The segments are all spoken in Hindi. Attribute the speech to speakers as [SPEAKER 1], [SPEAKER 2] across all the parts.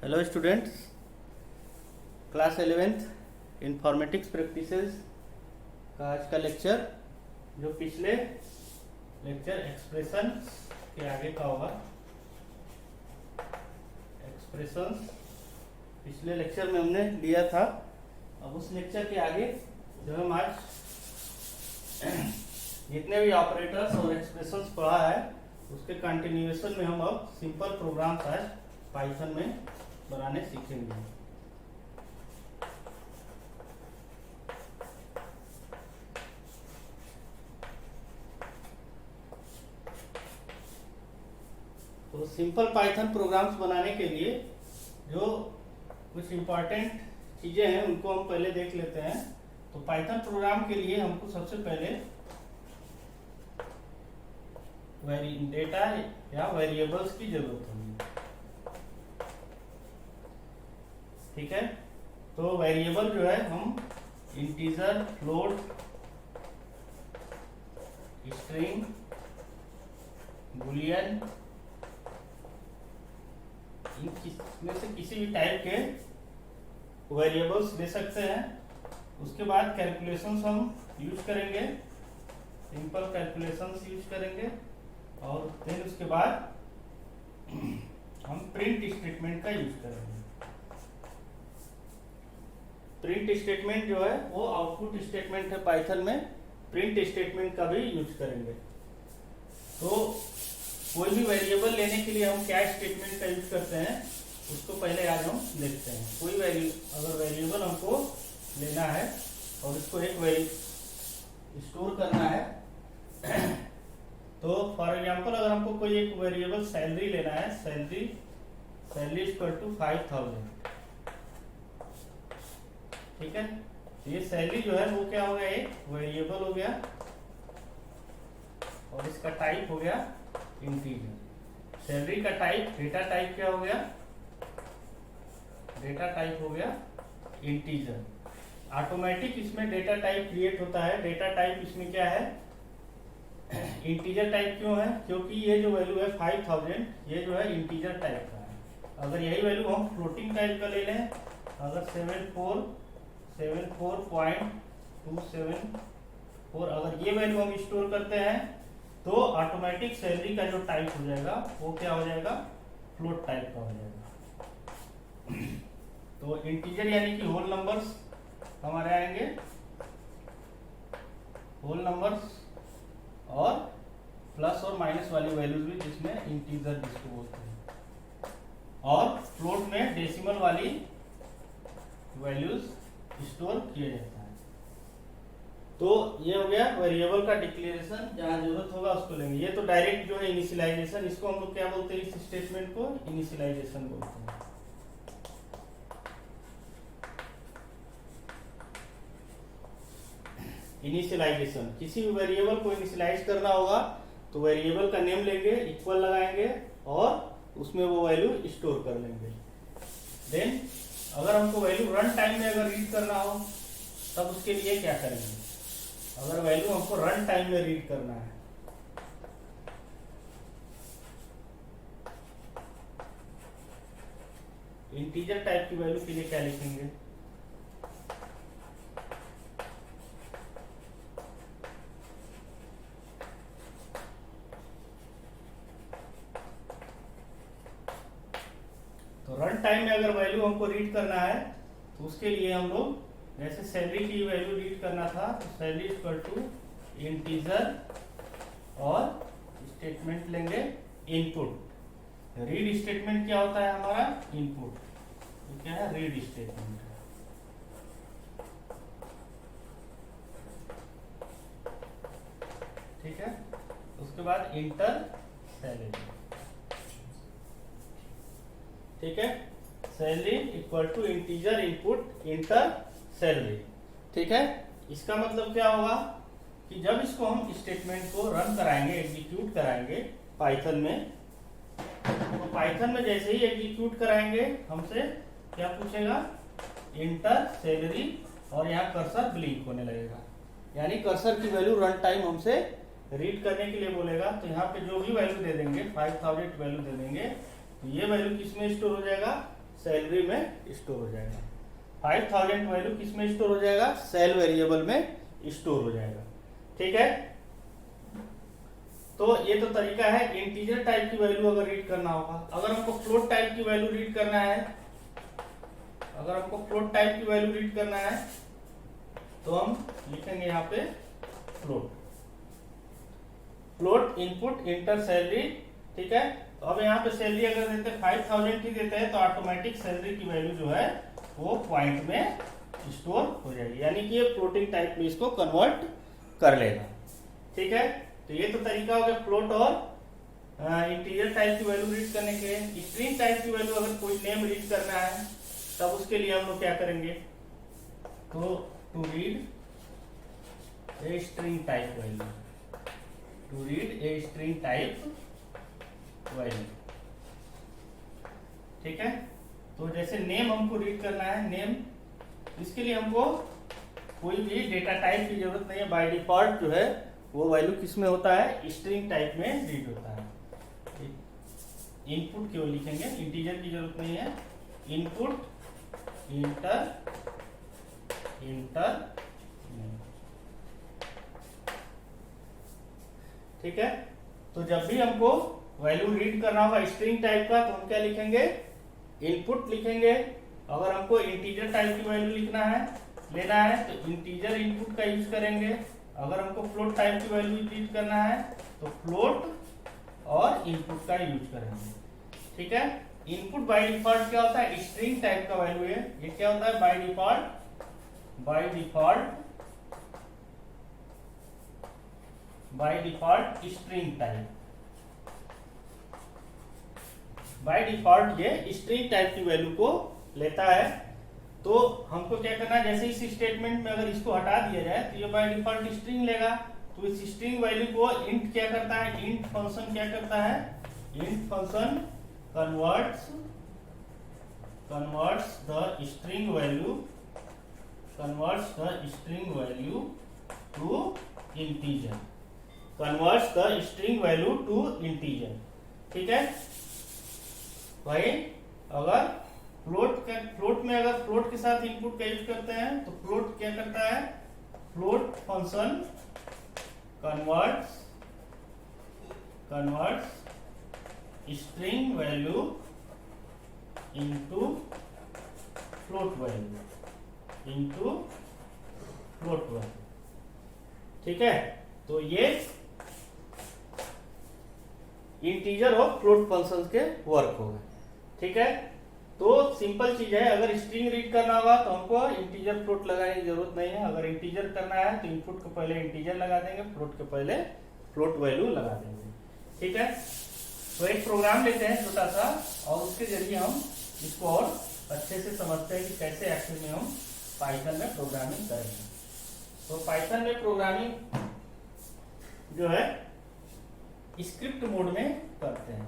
[SPEAKER 1] Hello students, class 11th informatics practices का आज का लेक्चर जो पिछले लेक्चर एक्सप्रेशन के आगे का होगा। एक्सप्रेशंस पिछले लेक्चर में हमने लिया था। अब उस लेक्चर के आगे जो हम आज जितने भी ऑपरेटर्स और एक्सप्रेशंस पढ़ा है उसके कंटिन्यूएशन में हम अब सिंपल प्रोग्राम्स आज पाइथन में बनाने सीखेंगे। तो सिंपल पाइथन प्रोग्राम्स बनाने के लिए जो कुछ इंपॉर्टेंट चीजें हैं उनको हम पहले देख लेते हैं। तो पाइथन प्रोग्राम के लिए हमको सबसे पहले डेटा या वेरिएबल्स की जरूरत होगी। ठीक है, तो वेरिएबल जो है हम इंटीजर, फ्लोट, स्ट्रिंग, बुलियन इनमें से किसी भी टाइप के वेरिएबल्स दे सकते हैं। उसके बाद कैलकुलेशंस हम यूज करेंगे, सिंपल कैलकुलेशंस यूज करेंगे और फिर उसके बाद हम प्रिंट स्टेटमेंट का यूज करेंगे। प्रिंट स्टेटमेंट जो है वो आउटपुट स्टेटमेंट है पाइथन में, प्रिंट स्टेटमेंट का भी यूज करेंगे। तो कोई भी वेरिएबल लेने के लिए हम क्या स्टेटमेंट का यूज करते हैं उसको पहले आज हम देखते हैं। कोई अगर वेरिएबल हमको लेना है और इसको एक स्टोर करना है तो फॉर एग्जांपल अगर हमको कोई एक वेरिएबल सैलरी लेना है, सैलरी इक्वल टू 5000। ठीक है, ये सैलरी जो है वो क्या हो गया, एक वेरिएबल हो गया और इसका टाइप हो गया इंटीजर। सैलरी का टाइप, डेटा टाइप क्या हो गया, डेटा टाइप हो गया इंटीजर। ऑटोमेटिक इसमें डेटा टाइप क्रिएट होता है। डेटा टाइप इसमें क्या है, इंटीजर टाइप। क्यों है, क्योंकि ये जो वैल्यू है 5000 ये जो है इंटीजर टाइप का है। अगर यही वैल्यू हम फ्लोटिंग टाइप का ले लें, अगर 74.274 अगर ये वैल्यू हम स्टोर करते हैं तो ऑटोमेटिक सैलरी का जो टाइप हो जाएगा वो क्या हो जाएगा, फ्लोट टाइप का हो जाएगा। तो इंटीजर यानी कि होल नंबर्स हमारे आएंगे, होल नंबर्स और प्लस और माइनस वाली वैल्यूज भी जिसमें इंटीजर जिसको बोलते हैं, और फ्लोट में डेसिमल वाली वैल्यूज स्टोर किए जाता है। तो ये हो गया वेरिएबल का डिक्लेरेशन, जहां जरूरत होगा उसको लेंगे। ये तो डायरेक्ट जो है इनिशियलाइजेशन, इसको हम लोग क्या बोलते हैं, इस स्टेटमेंट को इनिशियलाइजेशन बोलते हैं। इनिशियलाइजेशन, किसी भी वेरिएबल को इनिशियलाइज करना होगा तो वेरिएबल का नेम लेंगे, इक्वल लगाएंगे और उसमें वो वैल्यू स्टोर कर लेंगे। देन अगर हमको वैल्यू रन टाइम में अगर रीड करना हो तब उसके लिए क्या करेंगे, अगर वैल्यू हमको रन टाइम में रीड करना है इंटीजर टाइप की वैल्यू के लिए क्या लिखेंगे, तो रन टाइम में अगर वैल्यू हमको रीड करना है तो उसके लिए हम लोग जैसे सैलरी की वैल्यू रीड करना था तो सैलरी इक्वल टू इंटीजर और स्टेटमेंट लेंगे इनपुट। रीड स्टेटमेंट क्या होता है हमारा, इनपुट। तो क्या है, रीड स्टेटमेंट। ठीक है, उसके बाद इंटर सैलरी। ठीक है, salary equal to integer input enter salary. ठीक है, इसका मतलब क्या होगा कि जब इसको हम स्टेटमेंट को रन कराएंगे, एग्जीक्यूट कराएंगे पाइथन में, तो पाइथन में जैसे ही एग्जीक्यूट कराएंगे हमसे क्या पूछेगा, इंटर सैलरी, और यहाँ कर्सर ब्लिंक होने लगेगा, यानी कर्सर की वैल्यू रन टाइम हमसे रीड करने के लिए बोलेगा। तो यहाँ पे जो भी वैल्यू दे देंगे 5000 वैल्यू दे देंगे तो ये वैल्यू किसमें स्टोर हो जाएगा, सैलरी में स्टोर हो जाएगा। 5000 वैल्यू किस में स्टोर हो जाएगा? सेल वेरिएबल में स्टोर हो जाएगा। ठीक है, तो ये तो तरीका है इंटीजर टाइप की वैल्यू अगर रीड करना होगा। अगर हमको फ्लोट टाइप की वैल्यू रीड करना है, अगर हमको फ्लोट टाइप की वैल्यू रीड करना है तो हम लिखेंगे यहाँ पे float, float input enter salary. ठीक है, तो अब यहाँ पे सैलरी अगर देते 5000 ही देते हैं तो ऑटोमेटिक सैलरी की वैल्यू जो है वो पॉइंट में स्टोर हो जाएगी, यानी कि ये फ्लोटिंग टाइप में इसको कन्वर्ट कर लेगा। ठीक है, तो ये तो तरीका हो गया फ्लोट और इंटीजर टाइप की वैल्यू रीड करने के। स्ट्रिंग टाइप की वैल्यू अगर कोई नेम रीड करना है तब उसके लिए हम लोग क्या करेंगे? तो to read a string type value, to read a string type value. ठीक है, तो जैसे नेम हमको रीड करना है, नेम, इसके लिए हमको कोई भी डेटा टाइप की जरूरत नहीं है। बाय डिफॉल्ट जो है वो वैल्यू किस में होता है? स्ट्रिंग टाइप में रीड होता है। इनपुट केवल लिखेंगे, इंटीजर की जरूरत नहीं है। इनपुट इंटर इंटर, ठीक है, तो जब भी हमको वैल्यू रीड करना होगा स्ट्रिंग टाइप का तो हम क्या लिखेंगे? इनपुट लिखेंगे। अगर हमको इंटीजर टाइप की वैल्यू लिखना है, लेना है, तो इंटीजर इनपुट का यूज करेंगे। अगर हमको फ्लोट टाइप की वैल्यू रीड करना है तो फ्लोट और इनपुट का यूज करेंगे। ठीक है, इनपुट बाय डिफॉल्ट क्या होता है? स्ट्रिंग टाइप का वैल्यू है। ये क्या होता है? By default, by default, by default string type, by default ये स्ट्रिंग टाइप की वैल्यू को लेता है। तो हमको क्या करना है? जैसे इस स्टेटमेंट में अगर इसको हटा दिया जाए तो ये बाय डिफॉल्ट स्ट्रिंग लेगा। तो इस स्ट्रिंग वैल्यू को इंट क्या करता है? इंट फंक्शन क्या करता है? Int function converts the string value, converts the string value to integer, converts the string value to integer. ठीक है भाई, अगर फ्लोट में अगर फ्लोट के साथ इनपुट का यूज करते हैं तो फ्लोट क्या करता है? Float function converts string value into float value, into float value. ठीक है, तो ये इंटीजर और फ्लोट फंक्शंस के वर्क हो गए। ठीक है, तो सिंपल चीज है। अगर स्ट्रिंग रीड करना होगा तो हमको इंटीजर फ्लोट लगाने की जरूरत नहीं है। अगर इंटीजर करना है तो इनपुट को पहले इंटीजर लगा देंगे, फ्लोट के पहले फ्लोट वैल्यू लगा देंगे। ठीक है, तो एक प्रोग्राम लेते हैं छोटा सा और उसके जरिए हम इसको और अच्छे से समझते हैं कि कैसे एक्चुअली में हम पाइथन में प्रोग्रामिंग करेंगे। तो पाइथन में प्रोग्रामिंग जो है स्क्रिप्ट मोड में करते हैं।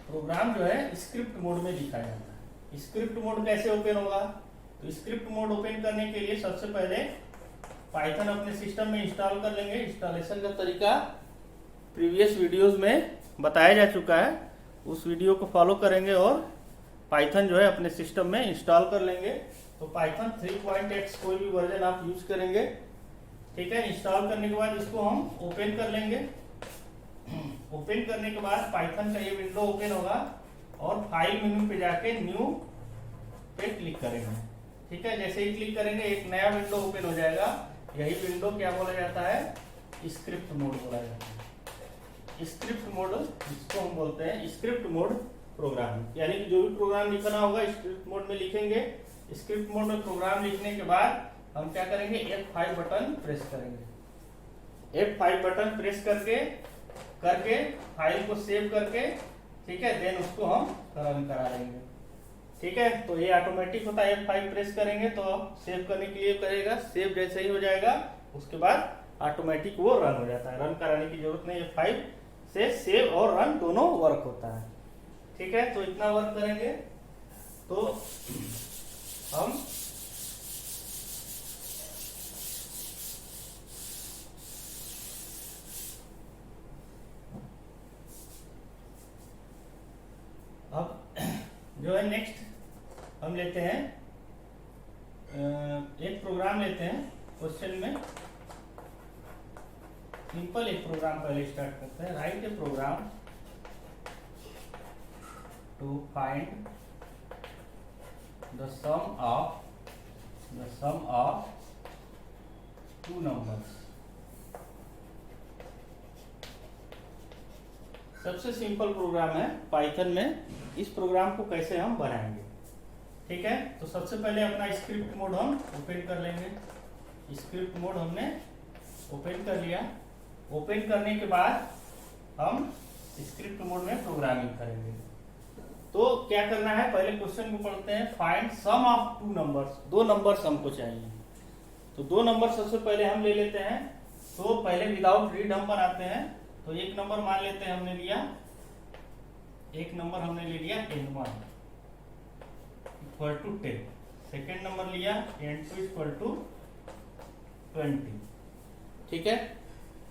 [SPEAKER 1] प्रोग्राम जो है स्क्रिप्ट मोड में लिखा जाता है। स्क्रिप्ट मोड कैसे ओपन होगा? तो स्क्रिप्ट मोड ओपन करने के लिए सबसे पहले पाइथन अपने सिस्टम में इंस्टॉल कर लेंगे। इंस्टॉलेशन का तरीका प्रीवियस वीडियोस में बताया जा चुका है, उस वीडियो को फॉलो करेंगे और पाइथन जो है अपने सिस्टम में इंस्टॉल कर लेंगे। तो पाइथन 3.x कोई भी वर्जन आप यूज करेंगे। ठीक है, इंस्टॉल करने के बाद इसको हम ओपन कर लेंगे। ओपन करने के बाद पाइथन का ये विंडो ओपन होगा और फाइल मेन्यू पे जाके न्यू पे क्लिक करेंगे। ठीक है, जैसे ही क्लिक करेंगे एक नया विंडो ओपन हो जाएगा। यही विंडो क्या बोला जाता है? स्क्रिप्ट मोड बोला जाता है। स्क्रिप्ट मोड इसको हम बोलते हैं, स्क्रिप्ट मोड प्रोग्रामिंग, यानी कि जो भी प्रोग्राम लिखना होगा स्क्रिप्ट मोड में लिखेंगे। स्क्रिप्ट मोड में प्रोग्राम लिखने के बाद हम क्या करेंगे? F5 बटन प्रेस करेंगे। F5 बटन प्रेस करके फाइल को सेव करके, ठीक है, देन उसको हम रन करा लेंगे। ठीक है, तो ये ऑटोमेटिक होता है। F5 प्रेस करेंगे तो सेव करने के लिए करेगा, सेव जैसे ही हो जाएगा उसके बाद ऑटोमेटिक वो रन हो जाता है। रन कराने की जरूरत नहीं, F5 से सेव और रन दोनों वर्क होता है। ठीक है, तो इतना वर्क करेंगे तो हम अब जो है नेक्स्ट हम लेते हैं एक प्रोग्राम लेते हैं क्वेश्चन में। सिंपल एक प्रोग्राम पहले स्टार्ट करते हैं। Write a program to find the sum of two numbers. सबसे सिंपल प्रोग्राम है पाइथन में। इस प्रोग्राम को कैसे हम बनाएंगे, ठीक है। तो सबसे पहले अपना स्क्रिप्ट मोड हम ओपन कर लेंगे। स्क्रिप्ट मोड हमने ओपन कर लिया। ओपन करने के बाद हम स्क्रिप्ट मोड में प्रोग्रामिंग करेंगे। तो क्या करना है, पहले क्वेश्चन को पढ़ते हैं। Find sum of two numbers. दो नंबर्स हमको चाहिए। तो दो नंबर सबसे पहले हम ले लेते हैं। तो पहले विदाउट रीड हम बनाते हैं। तो एक नंबर मान लेते हैं हमने लिया, एक नंबर हमने ले लिया n1 equal to 10। Second number लिया n2 इक्वल टू 20, ठीक है।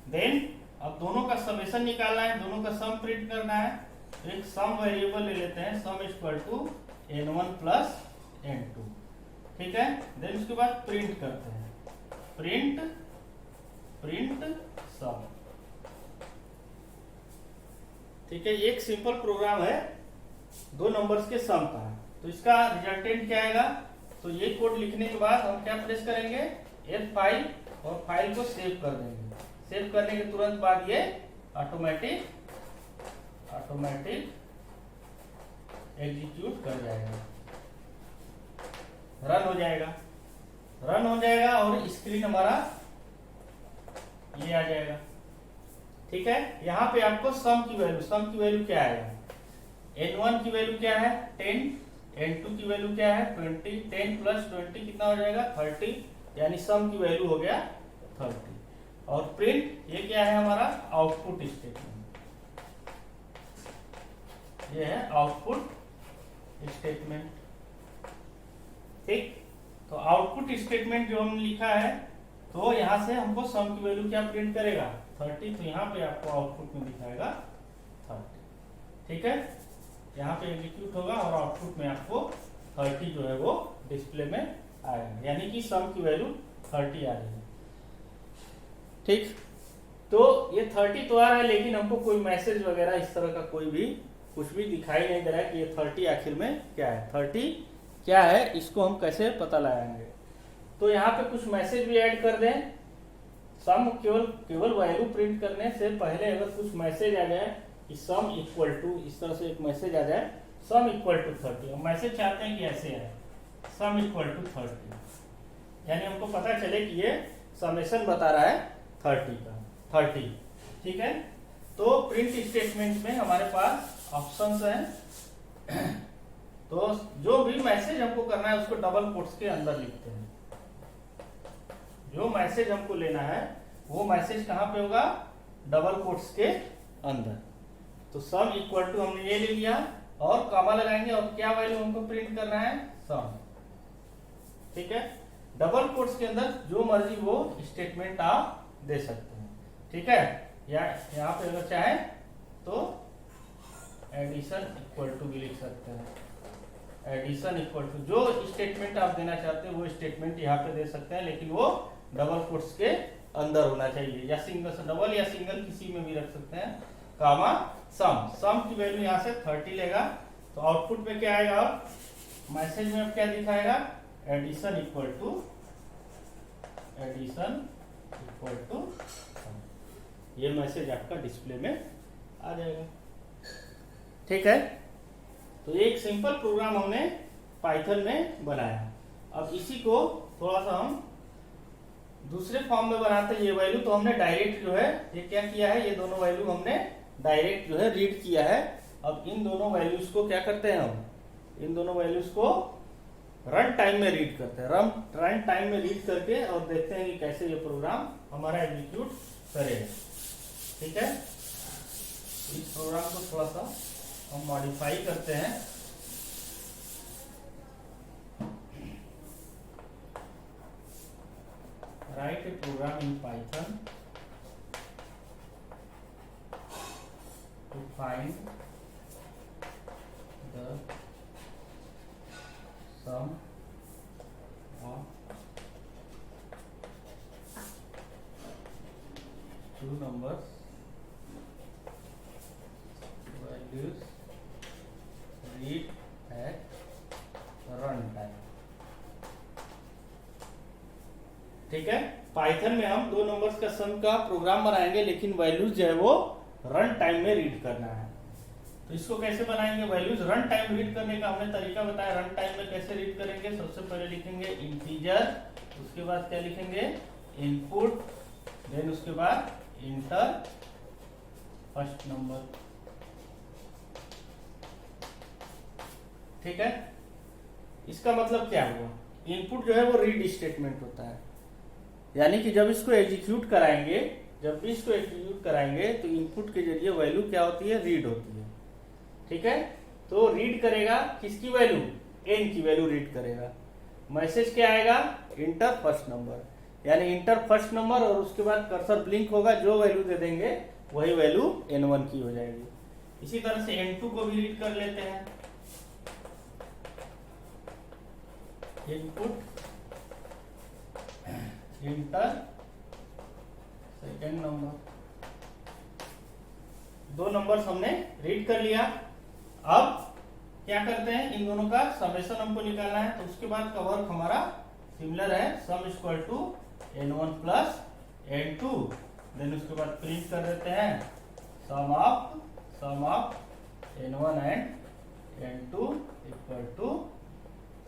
[SPEAKER 1] देन अब दोनों का समेशन निकालना है, दोनों का सम प्रिंट करना है। तो एक सम वेरिएबल ले लेते हैं, सम equal to n1 plus n2, ठीक है। देन उसके बाद प्रिंट करते हैं, प्रिंट सम, ठीक है। एक सिंपल प्रोग्राम है दो नंबर्स के सम का। तो इसका रिजल्टेंट क्या आएगा, तो ये कोड लिखने के बाद हम क्या प्रेस करेंगे, F5 और फाइल को सेव कर देंगे। सेव करने के तुरंत बाद ये ऑटोमेटिक एग्जीक्यूट कर जाएगा, रन हो जाएगा और स्क्रीन हमारा ये आ जाएगा, ठीक है। यहाँ पे आपको सम की वैल्यू क्या आएगा, n1 की वैल्यू क्या है 10, n2 की वैल्यू क्या है 20। 10 प्लस 20 कितना हो जाएगा 30, यानी सम की वैल्यू हो गया 30। और प्रिंट ये क्या है हमारा आउटपुट स्टेटमेंट, ये है आउटपुट स्टेटमेंट, ठीक। तो आउटपुट स्टेटमेंट जो हमने लिखा है, तो यहाँ से हमको सम की वैल्यू क्या प्रिंट करेगा 30। तो यहाँ पे आपको आउटपुट में दिखाएगा 30, ठीक है। यहाँ पे एग्जीक्यूट होगा और आउटपुट में आपको 30 जो है वो डिस्प्ले में आएगा, यानी कि सम की वैल्यू 30 आ रही है, ठीक। तो ये 30 तो आ रहा है, लेकिन हमको कोई मैसेज वगैरह इस तरह का कोई भी कुछ भी दिखाई नहीं दे रहा है कि ये 30 आखिर में क्या है, 30 क्या है, इसको हम कैसे पता लगाएंगे। तो यहाँ पे कुछ मैसेज भी ऐड कर दें। सम केवल वैल्यू प्रिंट करने से पहले अगर कुछ मैसेज आ जाए कि सम इक्वल टू, इस तरह से एक मैसेज आ जाए सम इक्वल टू 30। मैसेज चाहते हैं कि ऐसे आए सम इक्वल टू 30, यानी हमको पता चले कि ये समेशन बता रहा है 30, ठीक है। तो प्रिंट स्टेटमेंट में हमारे पास ऑप्शंस हैं। तो जो भी मैसेज हमको करना है उसको डबल कोट्स के अंदर लिखते हैं। जो मैसेज हमको लेना है वो मैसेज कहाँ पे होगा, डबल कोट्स के अंदर। तो सम इक्वल टू हमने ये ले लिया और कॉमा लगाएंगे और क्या वैल्यू हमको प्रिंट करना है सम, ठीक है। डबल कोट्स के अंदर जो मर्जी वो स्टेटमेंट आप दे सकते हैं, ठीक है। या यहाँ पे अगर चाहे तो एडिशन इक्वल टू भी लिख सकते हैं। एडिशन इक्वल टू जो स्टेटमेंट आप देना चाहते हैं वो स्टेटमेंट यहाँ पे दे सकते हैं, लेकिन वो डबल कोट्स के अंदर होना चाहिए, या सिंगल डबल या सिंगल किसी में भी रख सकते हैं, कामा सम की वैल्यू यहाँ से 30 लेगा। तो आउटपुट में क्या आएगा, मैसेज में क्या दिखाएगा, एडिशन इक्वल टू ये मैसेज आपका डिस्प्ले में आ जाएगा, ठीक है। तो एक सिंपल प्रोग्राम हमने पाइथन में बनाया। अब इसी को थोड़ा सा हम दूसरे फॉर्म में बनाते हैं। ये वैल्यू तो हमने डायरेक्ट जो है ये क्या किया है, ये दोनों वैल्यू हमने डायरेक्ट जो है रीड किया है। अब इन दोनों वैल्यूज को क्या करते हैं, हम इन दोनों वैल्यूज को रन टाइम में रीड करते हैं। रन टाइम में रीड करके और देखते हैं कि कैसे ये प्रोग्राम हमारा एग्जीक्यूट करेगा, ठीक है। इस प्रोग्राम को थोड़ा सा हम मॉडिफाई करते हैं। Write a program in Python to find the sum of two numbers values read at run time. ठीक है, पाइथन में हम दो नंबर्स का सम का प्रोग्राम बनाएंगे, लेकिन वैल्यूज जो है वो रन टाइम में रीड करना है। तो इसको कैसे बनाएंगे? वैल्यूज रन टाइम रीड करने का हमने तरीका बताया। रन टाइम में कैसे रीड करेंगे? सबसे पहले लिखेंगे इंटीजर, उसके बाद क्या लिखेंगे? इनपुट, देन उसके बाद इंटर फर्स्ट नंबर। ठीक है, इसका मतलब क्या हुआ? इनपुट जो है वो रीड स्टेटमेंट होता है, यानी कि जब इसको एग्जीक्यूट कराएंगे, जब भी इसको एग्जीक्यूट कराएंगे तो इनपुट के जरिए वैल्यू क्या होती है? रीड होती है। ठीक है, तो रीड करेगा किसकी वैल्यू? एन की वैल्यू रीड करेगा। मैसेज क्या आएगा? इंटर फर्स्ट नंबर, यानी इंटर फर्स्ट नंबर, और उसके बाद कर्सर ब्लिंक होगा, जो वैल्यू दे देंगे वही वैल्यू n1 की हो जाएगी। इसी तरह से n2 को भी रीड कर लेते हैं। इनपुट इंटर सेकेंड नंबर, दो नंबर्स हमने रीड कर लिया। अब क्या करते हैं? इन दोनों का समेशन हमको निकालना है, तो उसके बाद का वर्क हमारा सिमिलर है। Sum equal to n1 plus n2, then उसके बाद प्रिंट कर देते हैं sum of n1 and n2 equal to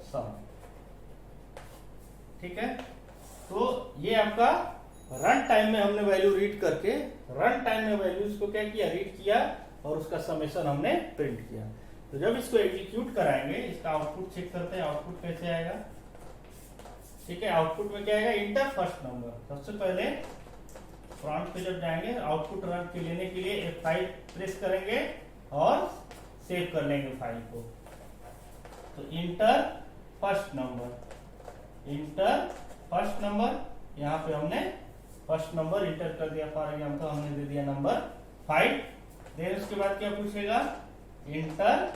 [SPEAKER 1] sum. ठीक है, तो ये आपका रन टाइम में हमने वैल्यू रीड करके, रन टाइम में वैल्यूज को क्या किया? रीड किया, और उसका समेशन हमने प्रिंट किया। तो जब इसको एग्जीक्यूट कराएंगे, इसका आउटपुट चेक करते हैं, आउटपुट कैसे आएगा। ठीक है, आउटपुट में क्या आएगा? Inter first number. सबसे पहले फ्रंट पे जब जाएंगे, आउटपुट रन के लेने के लिए F5 प्रेस करेंगे और सेव कर लेंगे फाइल को। तो inter first number, inter first number, यहाँ पे हमने फर्स्ट नंबर इंटर कर दिया। फॉर एग्जाम्पल हमने दे दिया नंबर 5। देन उसके बाद क्या पूछेगा? इंटर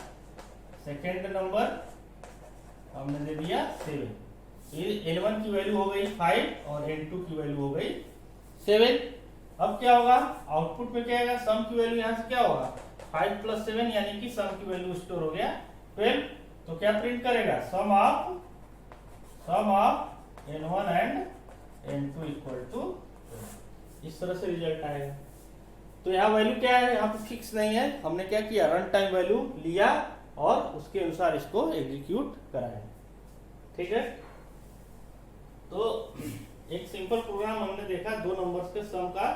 [SPEAKER 1] सेकेंड नंबर, हमने दे दिया 7। ये n1 की वैल्यू हो गई 5 और n2 की वैल्यू हो गई 7। अब क्या होगा? आउटपुट में क्या आएगा? सम की वैल्यू यहाँ से क्या होगा? 5 प्लस 7, यानी कि सम की वैल्यू स्टोर हो गया 12। तो क्या प्रिंट करेगा? Sum of n1 and n2 equal to, इस तरह से रिजल्ट आएगा। तो यहाँ वैल्यू क्या है? यहाँ पे फिक्स नहीं है। हमने क्या किया? रन टाइम वैल्यू लिया और उसके अनुसार इसको एग्जीक्यूट कराया। ठीक है, तो एक सिंपल प्रोग्राम हमने देखा, दो नंबर्स के सम का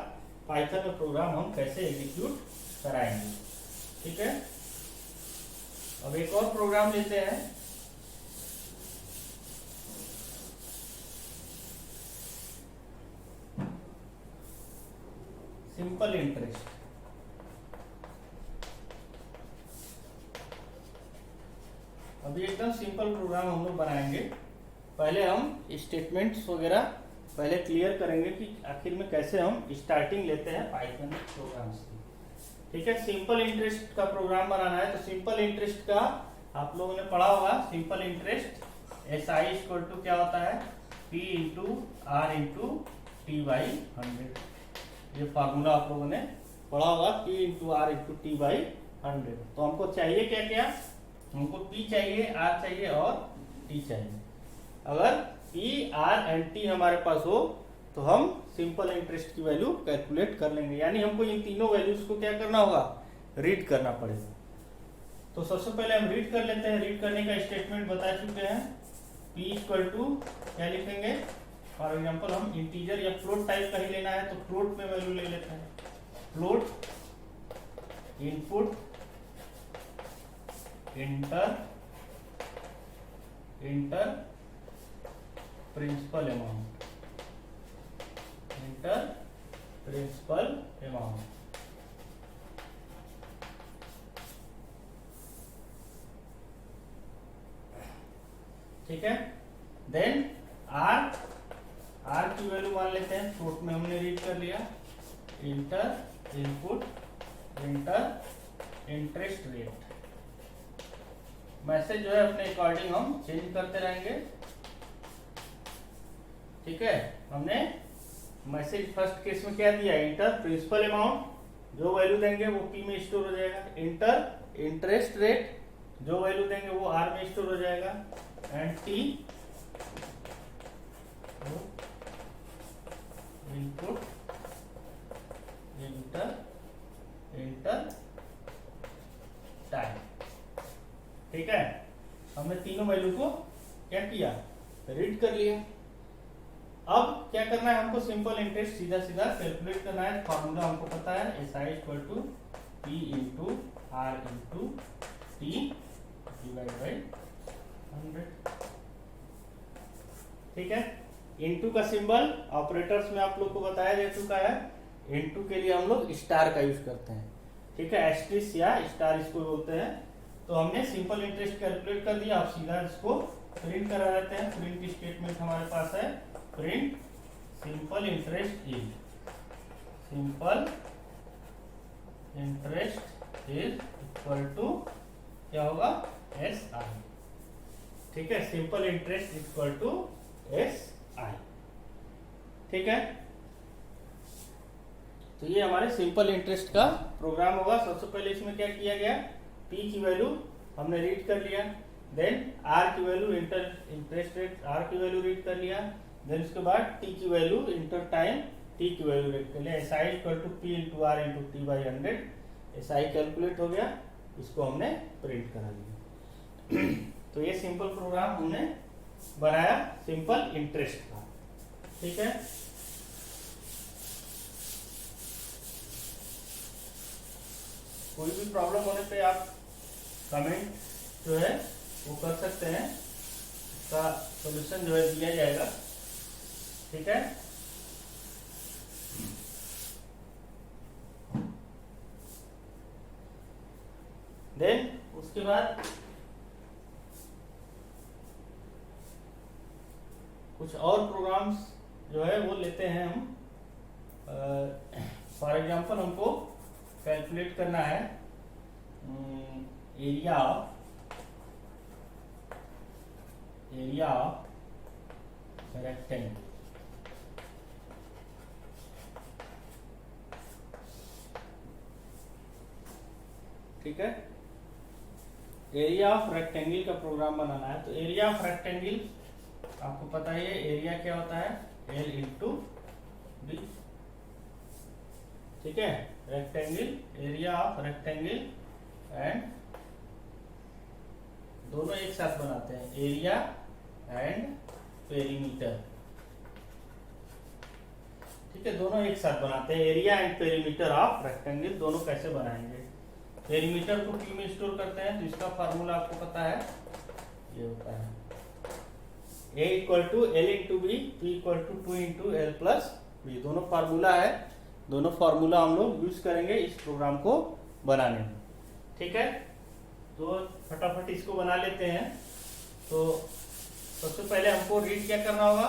[SPEAKER 1] पाइथन में प्रोग्राम हम कैसे एग्जीक्यूट कराएंगे। ठीक है, अब एक और प्रोग्राम लेते हैं। Simple interest. अभी एकदम सिंपल प्रोग्राम हम लोग बनाएंगे। पहले हम स्टेटमेंट्स वगैरह पहले क्लियर करेंगे कि आखिर में कैसे हम स्टार्टिंग लेते हैं पाइथन प्रोग्राम्स की। ठीक है, सिंपल इंटरेस्ट का प्रोग्राम बनाना है। तो सिंपल इंटरेस्ट का आप लोगों ने पढ़ा होगा। Simple interest SI equal to क्या होता है? P into R into T/100। ये फार्मूला आप लोगों ने पढ़ा होगा, P into R into T/100। तो हमको चाहिए क्या क्या? हमको P चाहिए, R चाहिए और T चाहिए। अगर P, R एंड T हमारे पास हो तो हम सिंपल इंटरेस्ट की वैल्यू कैलकुलेट कर लेंगे। यानी हमको इन तीनों वैल्यूज को क्या करना होगा? रीड करना पड़ेगा। तो सबसे पहले हम रीड कर लेते हैं। रीड करने का स्टेटमेंट बता चुके हैं। P इक्वल टू क्या लिखेंगे? फॉर एग्जाम्पल हम इंटीजर या फ्लोट टाइप का ही लेना है, तो फ्लोट में वैल्यू ले लेते हैं। Float input enter principal amount, enter principal amount. ठीक है, देन आर की वैल्यू मान लेते हैं। फ्लोट में हमने रीड कर लिया। Inter input inter interest rate, message जो है अपने अकॉर्डिंग हम चेंज करते रहेंगे। ठीक है, हमने मैसेज फर्स्ट केस में क्या दिया, इंटर प्रिंसिपल अमाउंट, जो वैल्यू देंगे वो पी में स्टोर हो जाएगा। इंटर इंटरेस्ट रेट, जो वैल्यू देंगे वो आर में स्टोर हो जाएगा। And T input inter time. ठीक है, हमने तीनों वैल्यू को क्या किया, रीड कर लिया। अब क्या करना है हमको, सिंपल इंटरेस्ट सीधा सीधा कैलकुलेट करना है। फॉर्मूला हमको पता है, S I equal to P into R into T divide by 100। ठीक है, इनटू का सिंबल ऑपरेटर्स में आप लोग को बताया जा चुका है। इनटू के लिए हम लोग स्टार का यूज करते हैं। ठीक है, एस्ट्रिस या स्टार इसको बोलते हैं। तो हमने सिंपल इंटरेस्ट कैलकुलेट कर दिया। आप सीधा इसको प्रिंट करा देते हैं। प्रिंट स्टेटमेंट हमारे पास है, print simple interest is equal to क्या होगा, एस आई। ठीक है, simple interest equal to S I. ठीक है, तो ये हमारे सिंपल इंटरेस्ट का प्रोग्राम होगा। सबसे पहले इसमें क्या किया गया, पी की वैल्यू हमने रीड कर लिया, देन आर की वैल्यू इंटरेस्ट रेट आर की वैल्यू रीड कर लिया, देन उसके बाद टी की वैल्यू इंटर टाइम टी की वैल्यू रीड कर लिया। S I equal to P into R into T by 100। S I calculate हो गया, इसको हमने प्रिंट करा लिया। तो ये सिंपल प्रोग्राम हमने बनाया सिंपल इंटरेस्ट का। ठीक है, कोई भी प्रॉब्लम होने पे आप कमेंट जो है वो कर सकते हैं, इसका सॉल्यूशन जो है दिया जाएगा। ठीक है, देन उसके बाद कुछ और प्रोग्राम्स जो है वो लेते हैं हम। फॉर एग्जांपल हमको कैलकुलेट करना है एरिया ऑफ रेक्टेंगल। ठीक है, एरिया ऑफ रेक्टेंगल का प्रोग्राम बनाना है। तो एरिया ऑफ रेक्टेंगल आपको पता है, एरिया क्या होता है, एल इंटू बी। ठीक है, rectangle, area of rectangle and दोनों एक साथ बनाते हैं, एरिया एंड पेरीमीटर। ठीक है, दोनों एक साथ बनाते हैं, area and perimeter of rectangle. दोनों कैसे बनाएंगे, पेरीमीटर को पी में स्टोर करते हैं, तो इसका फार्मूला आपको पता है, ये होता है a equal to L into B, P equal to 2 into L plus B. दोनों फार्मूला है, दोनों फार्मूला हम लोग यूज करेंगे इस प्रोग्राम को बनाने में। ठीक है, तो फटाफट इसको बना लेते हैं। तो सबसे पहले हमको रीड क्या करना होगा,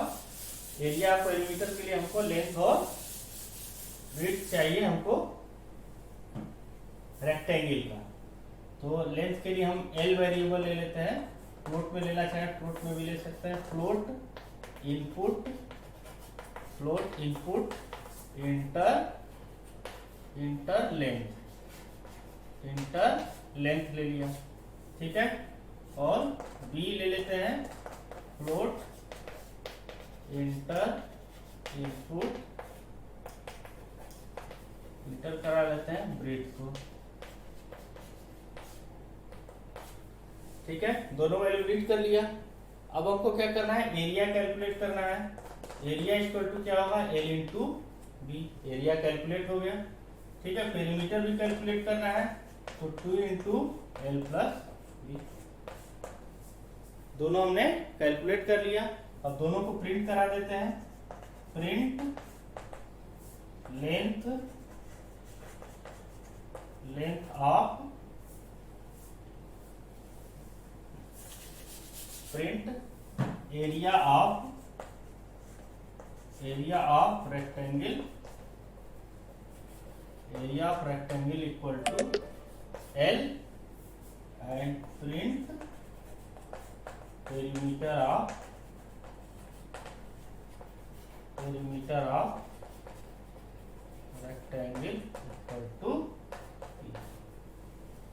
[SPEAKER 1] एरिया पेरीमीटर के लिए हमको लेंथ और विड्थ चाहिए हमको रेक्टेंगल का। तो लेंथ के लिए हम एल वेरिएबल ले लेते हैं, फ्लोट में लेना चाहे फ्लोट में भी ले सकते हैं। फ्लोट इनपुट इंटर लेंथ ले लिया। ठीक है, और बी ले लेते हैं, फ्लोट इनपुट इंटर करा लेते हैं ब्रेथ को। ठीक है, दोनों वैल्यू रीड कर लिया। अब हमको क्या करना है, एरिया कैलकुलेट करना है। एरिया इक्वल टू क्या होगा, L into B. Area calculate हो गया। ठीक है, पेरीमीटर भी कैलकुलेट करना है, तो 2 इंटू एल प्लस बी। दोनों हमने कैलकुलेट कर लिया। अब दोनों को प्रिंट करा देते हैं। Print length of print area of rectangle equal to L and print perimeter of rectangle equal to,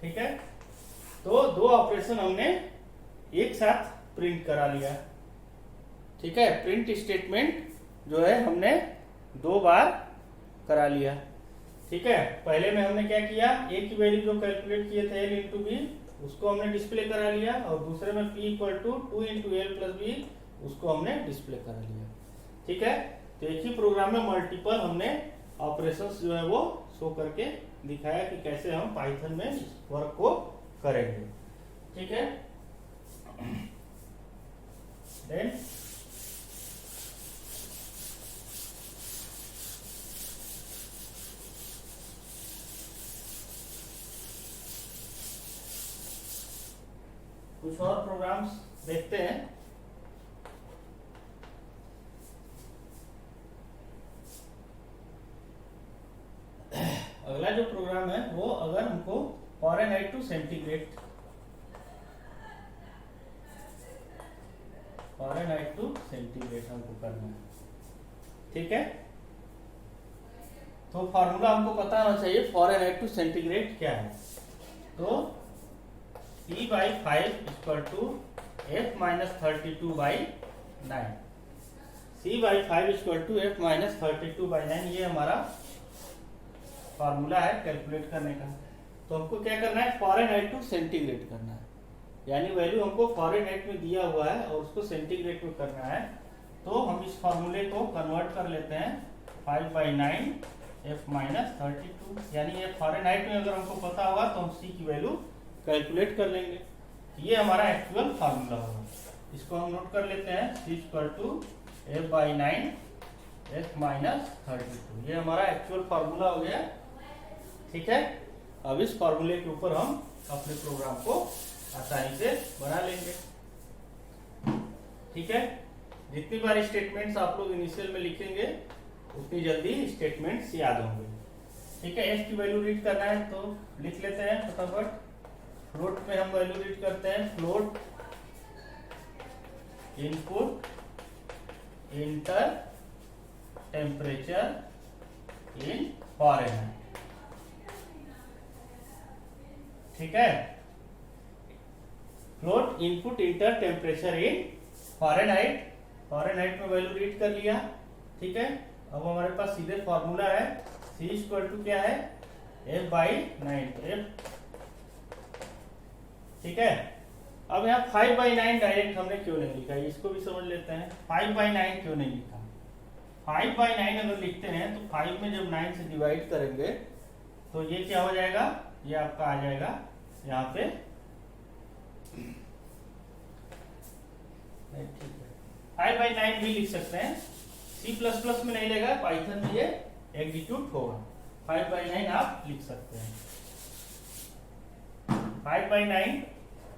[SPEAKER 1] ठीक है। तो दो ऑपरेशन हमने एक साथ प्रिंट करा लिया, ठीक है। प्रिंट स्टेटमेंट जो है हमने दो बार करा लिया, ठीक है। पहले में हमने क्या किया, ए की वैल्यू जो कैलकुलेट किए थे एल इंटू बी, उसको हमने डिस्प्ले करा लिया, और दूसरे में P equal to 2 into L plus B, उसको हमने डिस्प्ले करा लिया, ठीक है। तो एक ही प्रोग्राम में मल्टीपल हमने ऑपरेशंस जो है वो शो करके दिखाया कि कैसे हम पाइथन में इस वर्क को करेंगे, ठीक है। देन कुछ और प्रोग्राम्स देखते हैं। अगला जो प्रोग्राम है वो अगर हमको फॉरेनहाइट टू सेंटीग्रेड हमको करना है, ठीक है। तो फॉर्मूला हमको पता होना चाहिए फॉरेनहाइट टू सेंटीग्रेड क्या है। तो C/5 equal to F minus 32/9, C/5 equal to F minus 32/9, ये हमारा फॉर्मूला है कैलकुलेट करने का। तो हमको क्या करना है, फॉरेनहाइट टू सेंटीग्रेड करना है, यानी वैल्यू हमको फॉरेनहाइट में दिया हुआ है और उसको सेंटीग्रेड में करना है। तो हम इस फॉर्मूले को कन्वर्ट कर लेते हैं 5/9 F माइनस 32, यानी ये फॉरेनहाइट में अगर हमको पता होगा तो हम C की वैल्यू कैलकुलेट कर लेंगे। ये हमारा एक्चुअल फार्मूला होगा, इसको हम नोट कर लेते हैं, C equal to F/9 F minus 32, ये हमारा एक्चुअल फार्मूला हो गया, ठीक है। अब इस फार्मूले के ऊपर हम अपने प्रोग्राम को आसानी से बना लेंगे, ठीक है। जितनी बार स्टेटमेंट्स आप लोग इनिशियल में लिखेंगे उतनी जल्दी स्टेटमेंट्स याद होंगे, ठीक है। एफ की वैल्यू रीड करना है तो लिख लेते हैं फटाफट। फ्लोट में हम वैल्यू रीड करते हैं, float input inter temperature in Fahrenheit, ठीक है। Float input inter temperature in Fahrenheit, Fahrenheit में वैल्यू रीड कर लिया, ठीक है। अब हमारे पास सीधे फॉर्मूला है, C इक्वल टू क्या है, F/9, ठीक है। अब यहाँ 5/9 डायरेक्ट हमने क्यों नहीं लिखा, इसको भी समझ लेते हैं। 5/9 क्यों नहीं लिखा, 5/9 अगर लिखते हैं तो 5 में जब 9 से डिवाइड करेंगे तो ये क्या हो जाएगा, ये आपका आ जाएगा यहाँ पे, ठीक है। 5/9 भी लिख सकते हैं, C++ में नहीं लेगा, पाइथन में ये एग्जीक्यूट होगा। 5/9 आप लिख सकते हैं। 5/9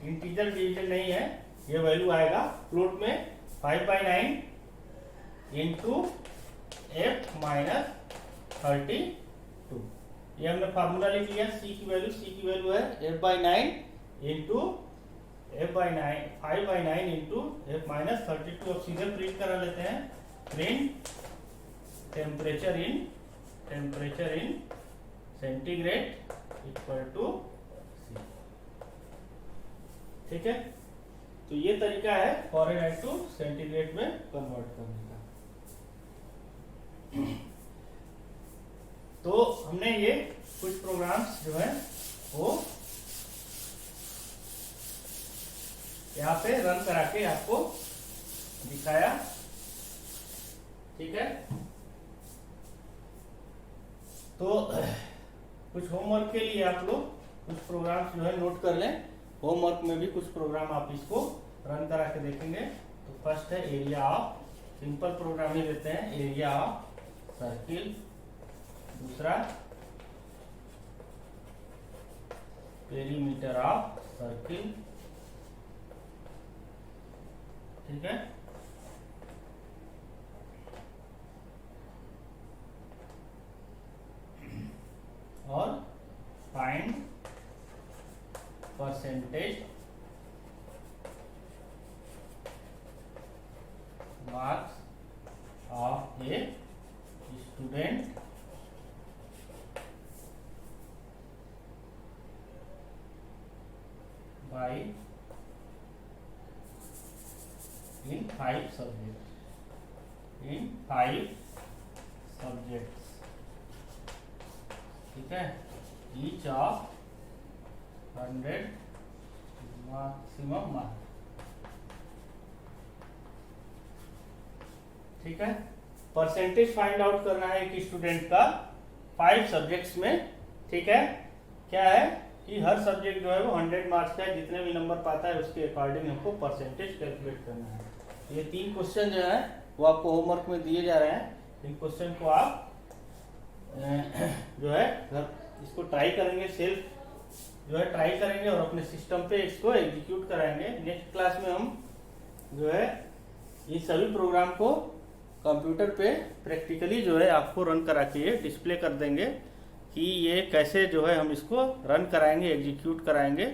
[SPEAKER 1] इंटीजर डिवीजन नहीं है, ये वैल्यू आएगा फ्लोट में 5/9 इंटू F माइनस 32, ये हमने फार्मूला लिख लिया। C की वैल्यू है F/9 into F/9, 5/9 into F minus 32। अब सीधे प्रिंट करा लेते हैं, print temperature in centigrade equal to C, ठीक है। तो ये तरीका है फॉरेनहाइट टू सेंटीग्रेड में कन्वर्ट करने का। तो हमने ये कुछ प्रोग्राम्स जो है वो यहाँ पे रन करा के आपको दिखाया, ठीक है। तो कुछ होमवर्क के लिए आप लोग कुछ प्रोग्राम्स जो है नोट कर लें, होमवर्क में भी कुछ प्रोग्राम आप इसको रन करा के देखेंगे। तो फर्स्ट है एरिया ऑफ, सिंपल प्रोग्राम ही देते हैं, एरिया ऑफ सर्किल। दूसरा पेरीमीटर ऑफ सर्किल, ठीक है। और find percentage marks of a student by in 5 subjects, ठीक है, each of 100 maximum mark, ठीक है। परसेंटेज फाइंड आउट करना है एक स्टूडेंट का 5 सब्जेक्ट्स में, ठीक है। क्या है कि हर सब्जेक्ट जो है वो 100 मार्क्स का है, जितने भी नंबर पाता है उसके अकॉर्डिंग हमको परसेंटेज कैलकुलेट करना है। ये 3 क्वेश्चन जो है वो आपको होमवर्क में दिए जा रहे हैं। इन क्वेश्चन को आप जो है इसको ट्राई करेंगे, सेल्फ जो है ट्राई करेंगे और अपने सिस्टम पे इसको एग्जीक्यूट कराएंगे। नेक्स्ट क्लास में हम जो है ये सभी प्रोग्राम को कंप्यूटर पे प्रैक्टिकली जो है आपको रन करा के ये डिस्प्ले कर देंगे कि ये कैसे जो है हम इसको रन कराएंगे, एग्जीक्यूट कराएंगे।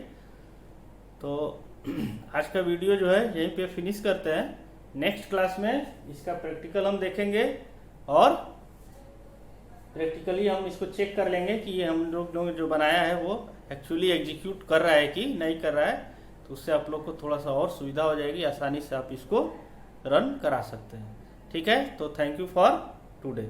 [SPEAKER 1] तो आज का वीडियो जो है यहीं पे फिनिश करते हैं। नेक्स्ट क्लास में इसका प्रैक्टिकल हम देखेंगे और प्रैक्टिकली हम इसको चेक कर लेंगे कि ये हम लोग जो बनाया है वो एक्चुअली एग्जीक्यूट कर रहा है कि नहीं कर रहा है। तो उससे आप लोग को थोड़ा सा और सुविधा हो जाएगी, आसानी से आप इसको रन करा सकते हैं, ठीक है। तो थैंक यू फॉर टुडे।